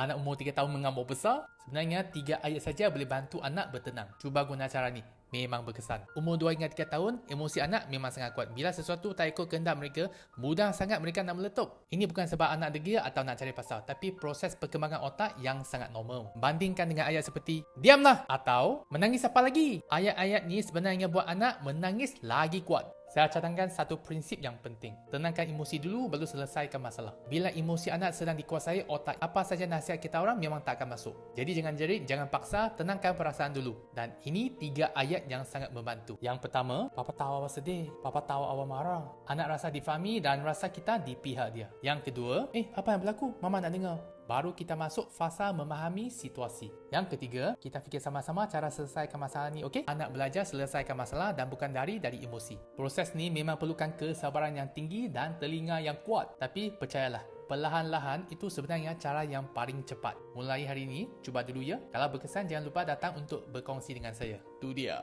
anak umur 3 tahun mengamuk besar, sebenarnya 3 ayat saja boleh bantu anak bertenang. Cuba guna cara ni. Memang berkesan. Umur 2 hingga 3 tahun, emosi anak memang sangat kuat. Bila sesuatu tak ikut kehendak mereka, mudah sangat mereka nak meletup. Ini bukan sebab anak degil atau nak cari pasal, tapi proses perkembangan otak yang sangat normal. Bandingkan dengan ayat seperti, diamlah atau menangis apa lagi. Ayat-ayat ni sebenarnya buat anak menangis lagi kuat. Saya cadangkan satu prinsip yang penting. Tenangkan emosi dulu baru selesaikan masalah. Bila emosi anak sedang dikuasai otak, apa saja nasihat kita orang memang tak akan masuk. Jadi jangan jerit, jangan paksa, tenangkan perasaan dulu. Dan ini 3 ayat yang sangat membantu. Yang pertama, papa tahu awak sedih, papa tahu awak marah. Anak rasa difahami dan rasa kita di pihak dia. Yang kedua, apa yang berlaku? Mama nak dengar. Baru kita masuk fasa memahami situasi. Yang ketiga, kita fikir sama-sama cara selesaikan masalah ni, okey? Anak belajar selesaikan masalah dan bukan dari emosi. Proses ni memang perlukan kesabaran yang tinggi dan telinga yang kuat. Tapi percayalah, perlahan-lahan itu sebenarnya cara yang paling cepat. Mulai hari ini, cuba dulu ya. Kalau berkesan, jangan lupa datang untuk berkongsi dengan saya. Tu dia.